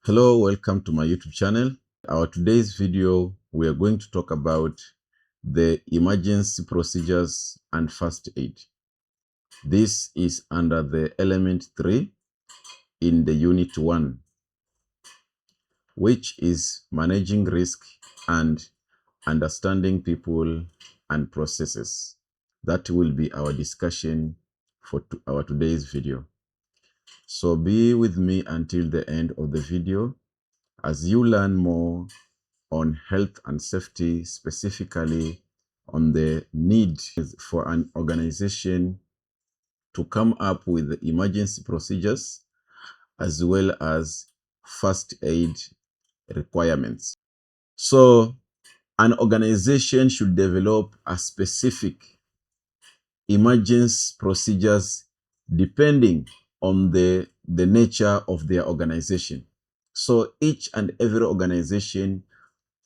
Hello, welcome to my YouTube channel. Our today's video, we are going to talk about the emergency procedures and first aid. This is under the element 3 in the unit 1, which is managing risk and understanding people and processes. That will be our discussion for our today's video. So be with me until the end of the video as you learn more on health and safety, specifically on the need for an organization to come up with the emergency procedures as well as first aid requirements. So an organization should develop a specific emergency procedures depending on the nature of their organization. So each and every organization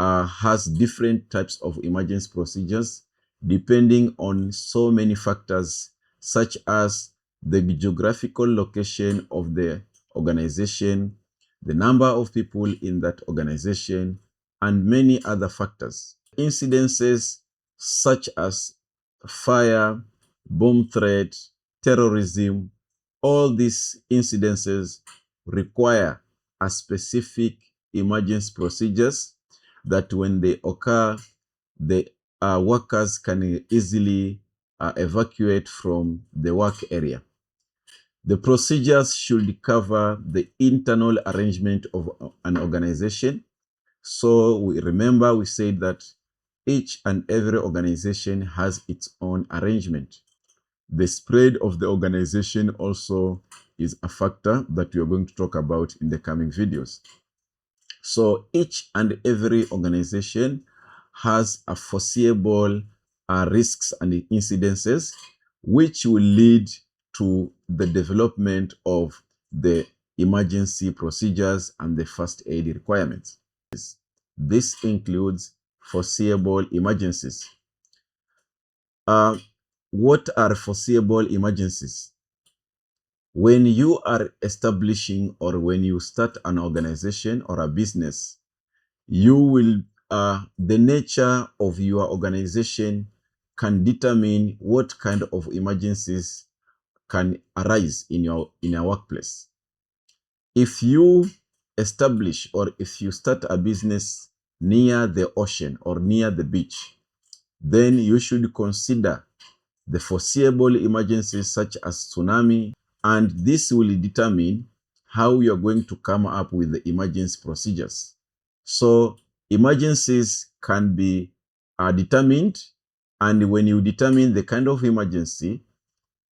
has different types of emergency procedures depending on so many factors such as the geographical location of the organization, the number of people in that organization, and many other factors. Incidences such as fire, bomb threat, terrorism, all these incidences require a specific emergency procedures that when they occur, the workers can easily evacuate from the work area. The procedures should cover the internal arrangement of an organization. So we said that each and every organization has its own arrangement. The spread of the organization also is a factor that we are going to talk about in the coming videos. So each and every organization has a foreseeable risks and incidences which will lead to the development of the emergency procedures and the first aid requirements. This includes foreseeable emergencies. What are foreseeable emergencies? When you are establishing or when you start an organization or a business, you will the nature of your organization can determine what kind of emergencies can arise in your workplace. If you establish or if you start a business near the ocean or near the beach, then you should consider the foreseeable emergencies such as tsunami, and this will determine how you are going to come up with the emergency procedures. So emergencies can be determined, and when you determine the kind of emergency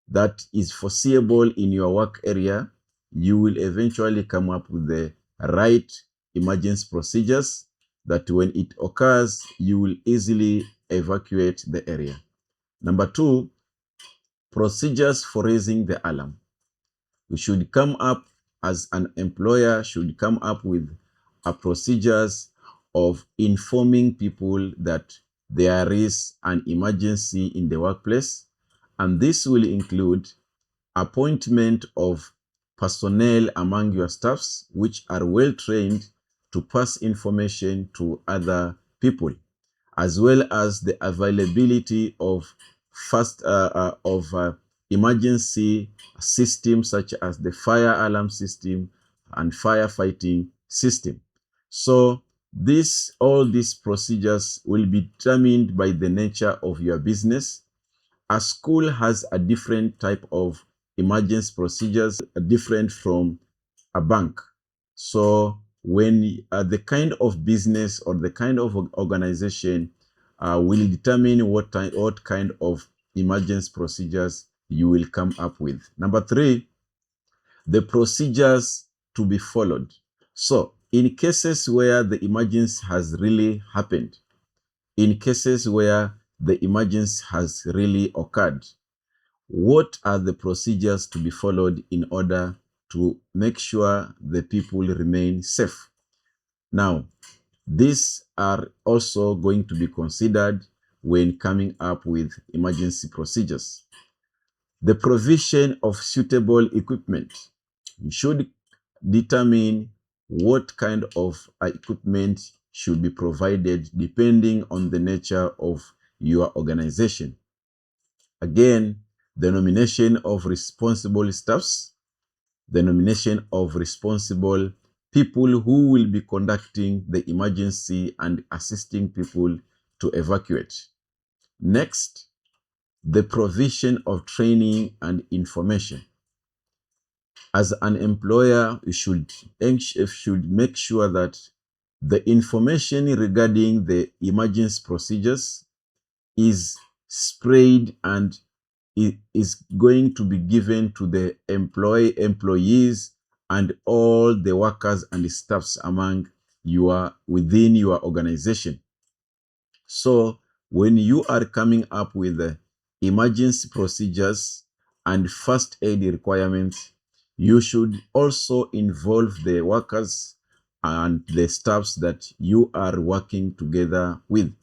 that is foreseeable in your work area, you will eventually come up with the right emergency procedures that when it occurs, you will easily evacuate the area. Number 2, procedures for raising the alarm. We should come up as an employer, should come up with a procedures of informing people that there is an emergency in the workplace, and this will include appointment of personnel among your staffs which are well trained to pass information to other people, as well as the availability of emergency systems such as the fire alarm system and firefighting system. So all these procedures will be determined by the nature of your business. A school has a different type of emergency procedures, different from a bank. So when the kind of business or the kind of organization will determine what kind of emergency procedures you will come up with. Number 3, the procedures to be followed. So in cases where the emergency has really happened, in cases where the emergency has really occurred, what are the procedures to be followed in order to make sure the people remain safe? Now, these are also going to be considered when coming up with emergency procedures. The provision of suitable equipment. You should determine what kind of equipment should be provided depending on the nature of your organization. Again, the nomination of responsible staffs, the nomination of responsible people who will be conducting the emergency and assisting people to evacuate. Next, the provision of training and information. As an employer, you should make sure that the information regarding the emergency procedures is spread and it is going to be given to the employees and all the workers and the staffs within your organization. So when you are coming up with the emergency procedures and first aid requirements, you should also involve the workers and the staffs that you are working together with.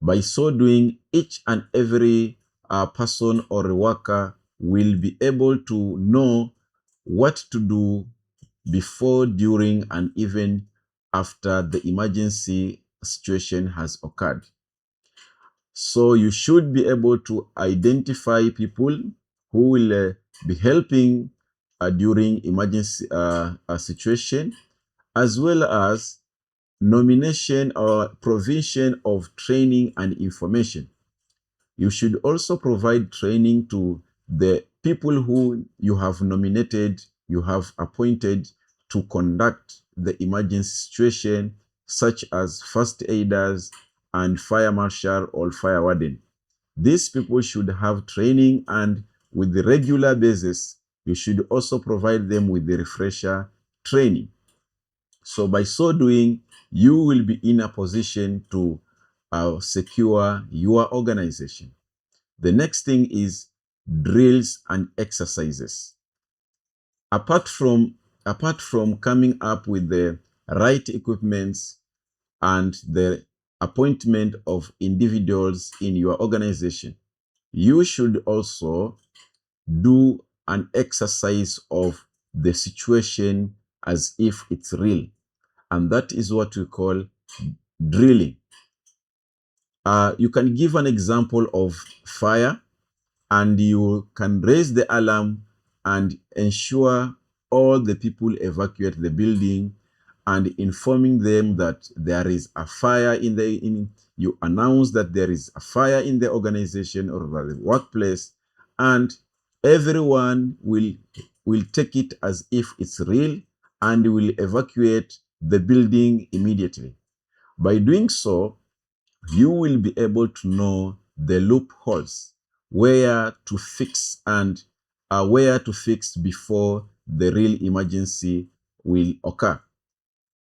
By so doing, each and every person or worker will be able to know what to do before, during, and even after the emergency situation has occurred. So you should be able to identify people who will be helping during emergency situation, as well as nomination or provision of training and information. You should also provide training to the people who you have nominated, you have appointed to conduct the emergency situation, such as first aiders and fire marshal or fire warden. These people should have training, and with the regular basis, you should also provide them with the refresher training. So by so doing, you will be in a position to secure your organization. The next thing is drills and exercises. Apart from coming up with the right equipments and the appointment of individuals in your organization, you should also do an exercise of the situation as if it's real. And that is what we call drilling. You can give an example of fire, and you can raise the alarm and ensure all the people evacuate the building, and informing them that there is a fire you announce that there is a fire in the organization or the workplace, and everyone will take it as if it's real and will evacuate the building immediately. By doing so, you will be able to know the loopholes, where to fix and where to fix before the real emergency will occur.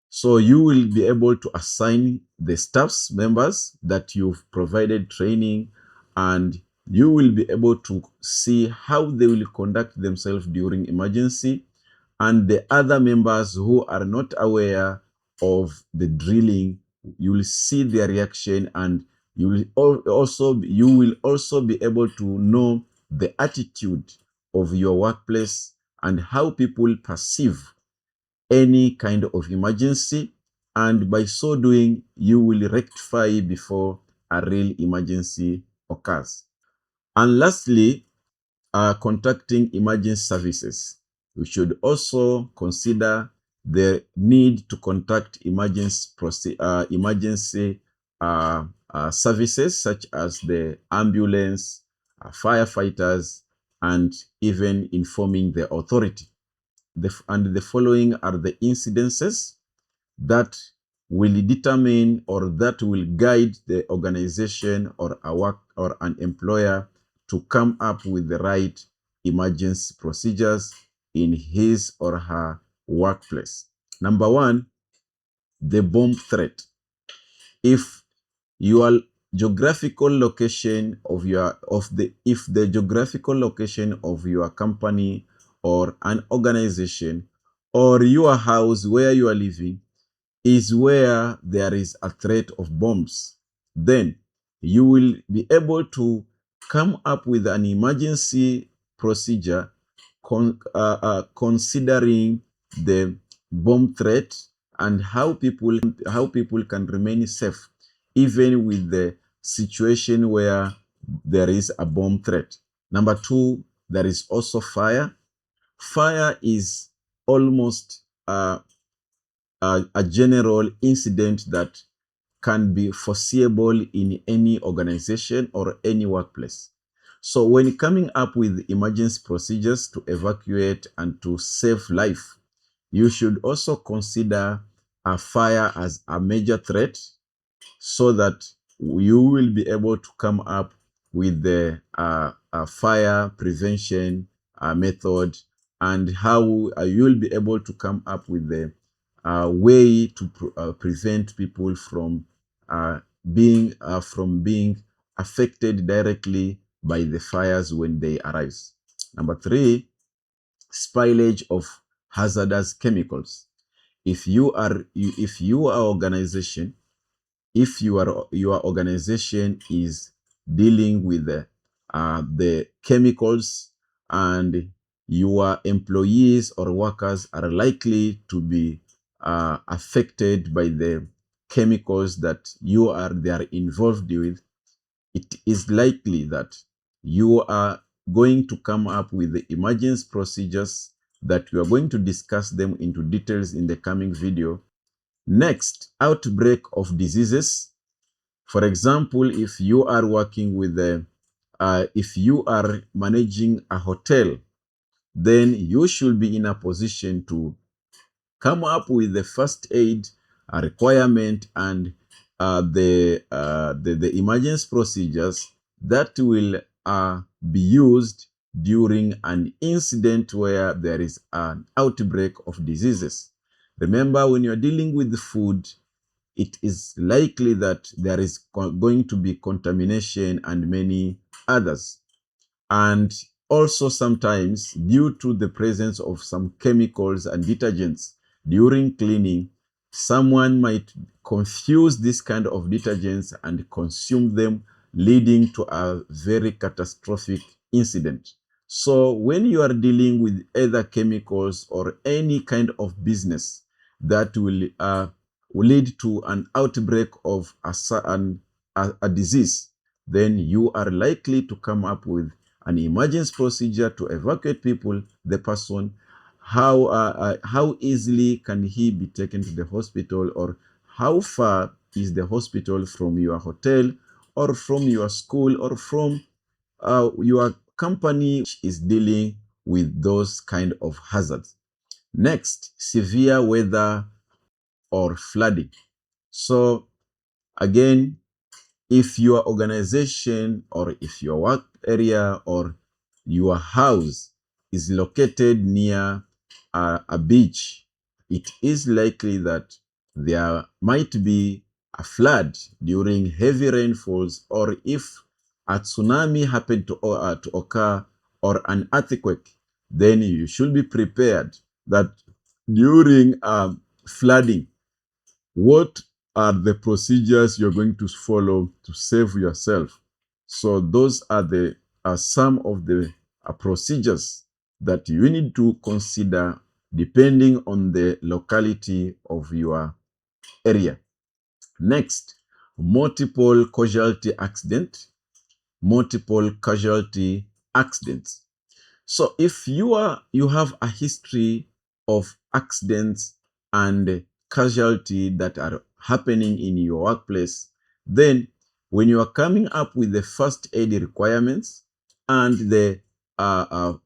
So you will be able to assign the staffs members that you've provided training, and you will be able to see how they will conduct themselves during emergency, and the other members who are not aware of the drilling, you will see their reaction, and you will also be able to know the attitude of your workplace and how people perceive any kind of emergency, and by so doing, you will rectify before a real emergency occurs. And lastly, contacting emergency services. We should also consider the need to contact emergency services such as the ambulance, firefighters, and even informing the authority. And the following are the incidences that will determine or that will guide the organization or an employer to come up with the right emergency procedures in his or her workplace. Number one, the bomb threat. If your geographical location if the geographical location of your company or an organization or your house where you are living is where there is a threat of bombs, then you will be able to come up with an emergency procedure considering the bomb threat and how people can remain safe even with the situation where there is a bomb threat. Number two, there is also fire. Fire is almost a general incident that can be foreseeable in any organization or any workplace. So when coming up with emergency procedures to evacuate and to save life, you should also consider a fire as a major threat so that you will be able to come up with the fire prevention method, and how you will be able to come up with the way to prevent people uh, from being affected directly by the fires when they arise. Number three, spillage of hazardous chemicals. If you are organization, if your organization is dealing with the chemicals, and your employees or workers are likely to be affected by the chemicals that they are involved with, it is likely that you are going to come up with the emergency procedures that we are going to discuss them into details in the coming video. Next, outbreak of diseases. For example, if you are working with if you are managing a hotel, then you should be in a position to come up with the first aid requirement and the emergency procedures that will be used during an incident where there is an outbreak of diseases. Remember, when you're dealing with food, it is likely that there is going to be contamination and many others. And also sometimes, due to the presence of some chemicals and detergents during cleaning, someone might confuse this kind of detergents and consume them, leading to a very catastrophic incident. So when you are dealing with either chemicals or any kind of business that will lead to an outbreak of a disease, then you are likely to come up with an emergency procedure to evacuate the person. How easily can he be taken to the hospital, or how far is the hospital from your hotel, or from your school, or from your company which is dealing with those kind of hazards. Next, severe weather or flooding. So again, if your organization, or if your work area or your house is located near a beach, it is likely that there might be a flood during heavy rainfalls, or if a tsunami happened to occur, or an earthquake, then you should be prepared that during flooding, what are the procedures you're going to follow to save yourself? So those are some of the procedures that you need to consider depending on the locality of your area. Next, multiple casualty accident. Multiple casualty accidents. So if you have a history of accidents and casualty that are happening in your workplace, then when you are coming up with the first aid requirements and the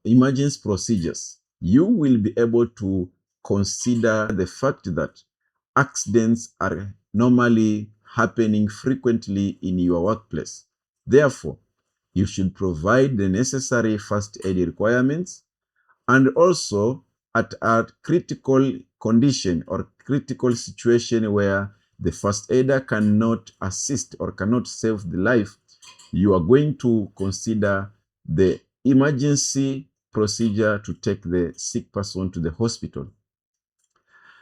emergency procedures, you will be able to consider the fact that accidents are normally happening frequently in your workplace. Therefore, you should provide the necessary first aid requirements, and also at a critical condition or critical situation where the first aider cannot assist or cannot save the life, you are going to consider the emergency procedure to take the sick person to the hospital.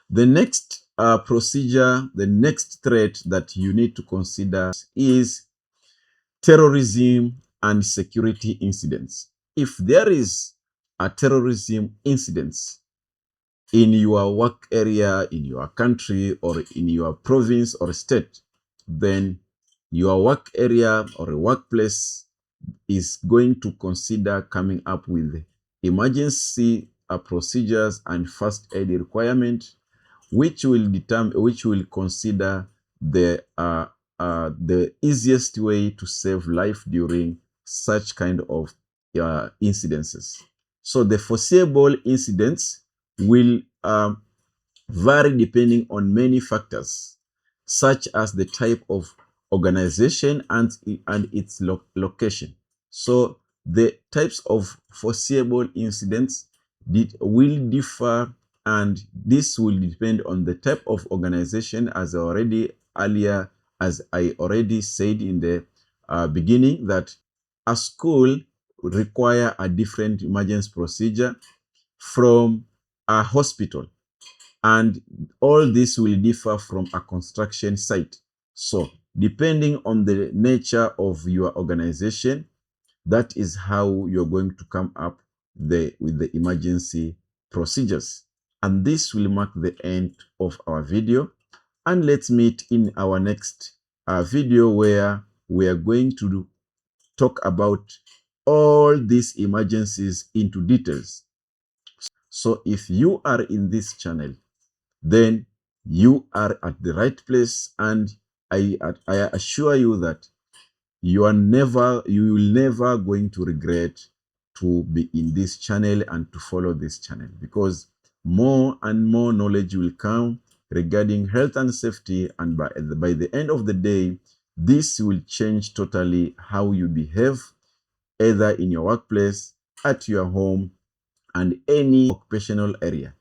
The next procedure, the next threat that you need to consider is terrorism and security incidents. If there is a terrorism incident in your work area, in your country, or in your province or state, then your work area or workplace is going to consider coming up with emergency procedures and first aid requirement, which will consider the easiest way to save life during such kind of incidences. So the foreseeable incidents will vary depending on many factors, such as the type of organization and its location. So the types of foreseeable incidents will differ, and this will depend on the type of organization, as I already said in the beginning, that a school require a different emergency procedure from a hospital, and all this will differ from a construction site. So depending on the nature of your organization, that is how you're going to come up with the emergency procedures. And this will mark the end of our video. And let's meet in our next video, where we are going to talk about all these emergencies into details. So if you are in this channel, then you are at the right place, and I assure you that you will never going to regret to be in this channel and to follow this channel, because more and more knowledge will come regarding health and safety, and by the end of the day, this will change totally how you behave, either in your workplace, at your home, and any occupational area.